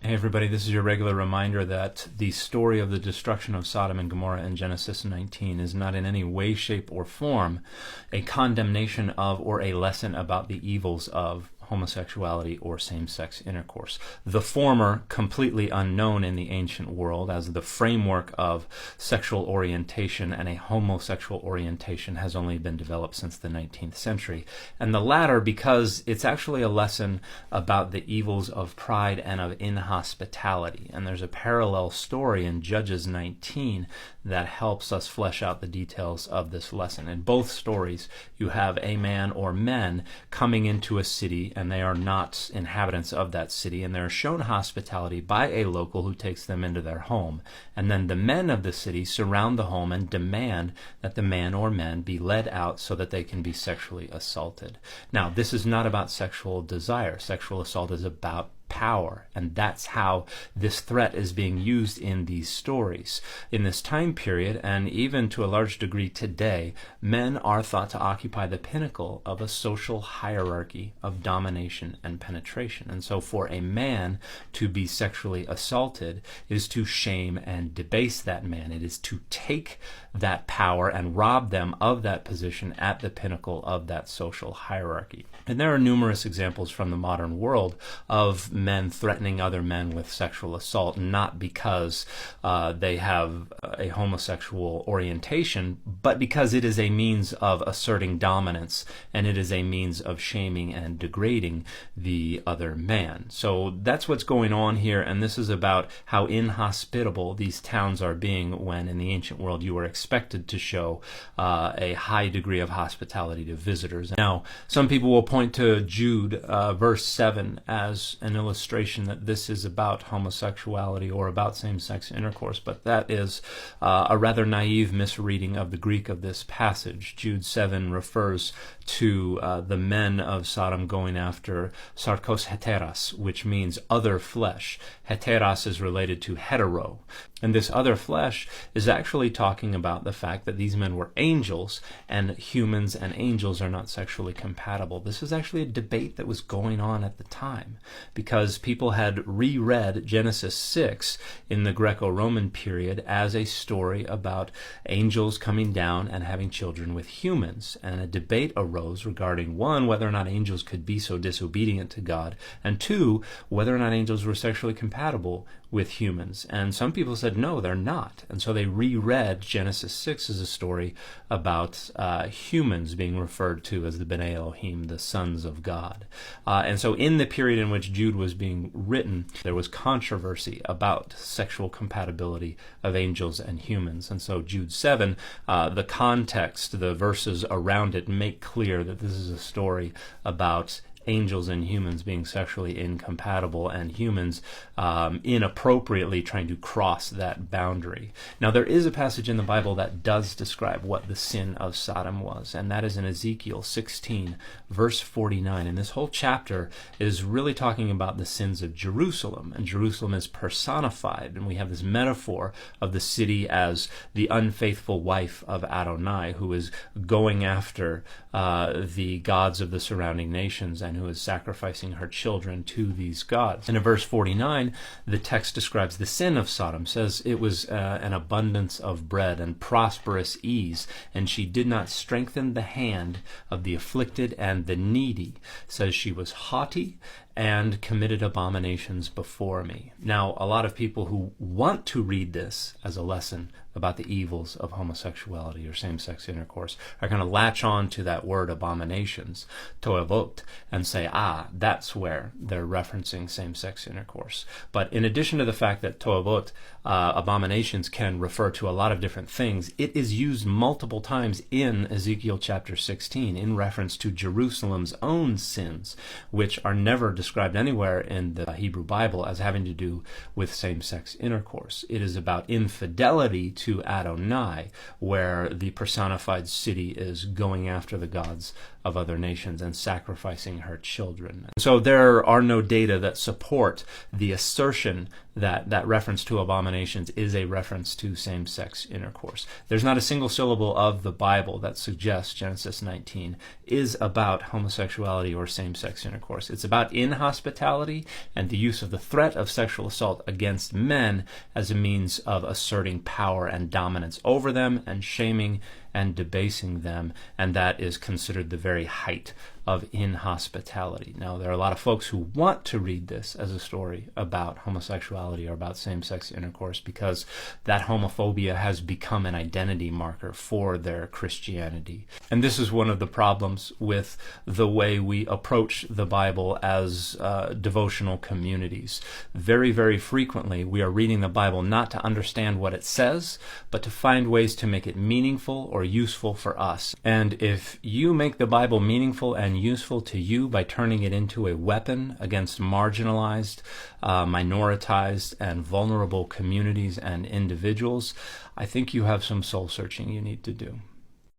Hey everybody, this is your regular reminder that the story of the destruction of Sodom and Gomorrah in Genesis 19 is not in any way, shape, or form a condemnation of or a lesson about the evils of homosexuality or same-sex intercourse. The former, completely unknown in the ancient world as the framework of sexual orientation, and a homosexual orientation has only been developed since the 19th century. And the latter because it's actually a lesson about the evils of pride and of inhospitality. And there's a parallel story in Judges 19 that helps us flesh out the details of this lesson. In both stories, you have a man or men coming into a city, and they are not inhabitants of that city, and they're shown hospitality by a local who takes them into their home. And then the men of the city surround the home and demand that the man or men be led out so that they can be sexually assaulted. Now, this is not about sexual desire. Sexual assault is about power, and that's how this threat is being used in these stories. In this time period, and even to a large degree today, men are thought to occupy the pinnacle of a social hierarchy of domination and penetration. And so for a man to be sexually assaulted is to shame and debase that man. It is to take that power and rob them of that position at the pinnacle of that social hierarchy. And there are numerous examples from the modern world of men threatening other men with sexual assault, not because they have a homosexual orientation, but because it is a means of asserting dominance, and it is a means of shaming and degrading the other man. So that's what's going on here, and this is about how inhospitable these towns are being when in the ancient world you were expected to show a high degree of hospitality to visitors. Now, some people will point to Jude verse 7 as an illustration that this is about homosexuality or about same-sex intercourse, but that is a rather naive misreading of the Greek of this passage. Jude 7 refers to the men of Sodom going after sarkos heteras, which means other flesh. Heteras is related to hetero, and this other flesh is actually talking about the fact that these men were angels, and humans and angels are not sexually compatible. This is actually a debate that was going on at the time, because people had reread Genesis 6 in the Greco-Roman period as a story about angels coming down and having children with humans, and a debate arose regarding, one, whether or not angels could be so disobedient to God, and two, whether or not angels were sexually compatible with humans. And some people said no, they're not, and so they reread Genesis 6 as a story about humans being referred to as the B'nai Elohim, the sons of God. And so in the period in which Jude was being written, there was controversy about sexual compatibility of angels and humans. And so Jude 7, the context, the verses around it make clear that this is a story about angels and humans being sexually incompatible, and humans inappropriately trying to cross that boundary. Now, there is a passage in the Bible that does describe what the sin of Sodom was, and that is in Ezekiel 16, verse 49. And this whole chapter is really talking about the sins of Jerusalem, and Jerusalem is personified, and we have this metaphor of the city as the unfaithful wife of Adonai, who is going after the gods of the surrounding nations, and who is sacrificing her children to these gods. And in verse 49, the text describes the sin of Sodom, says it was an abundance of bread and prosperous ease, and she did not strengthen the hand of the afflicted and the needy. Says she was haughty and committed abominations before me. Now, a lot of people who want to read this as a lesson about the evils of homosexuality or same-sex intercourse are going to latch on to that word abominations, toevot, and say, that's where they're referencing same-sex intercourse. But in addition to the fact that toevot, abominations, can refer to a lot of different things, it is used multiple times in Ezekiel chapter 16 in reference to Jerusalem's own sins, which are never described anywhere in the Hebrew Bible as having to do with same-sex intercourse. It is about infidelity to Adonai, where the personified city is going after the gods of other nations and sacrificing her children. So there are no data that support the assertion that that reference to abominations is a reference to same-sex intercourse. There's not a single syllable of the Bible that suggests Genesis 19 is about homosexuality or same-sex intercourse. It's about inhospitality and the use of the threat of sexual assault against men as a means of asserting power and dominance over them and shaming and debasing them, and that is considered the very height of inhospitality. Now, there are a lot of folks who want to read this as a story about homosexuality or about same-sex intercourse because that homophobia has become an identity marker for their Christianity. And this is one of the problems with the way we approach the Bible as devotional communities. Very, very frequently, we are reading the Bible not to understand what it says, but to find ways to make it meaningful or useful for us. And if you make the Bible meaningful and useful to you by turning it into a weapon against marginalized, minoritized, and vulnerable communities and individuals, I think you have some soul searching you need to do.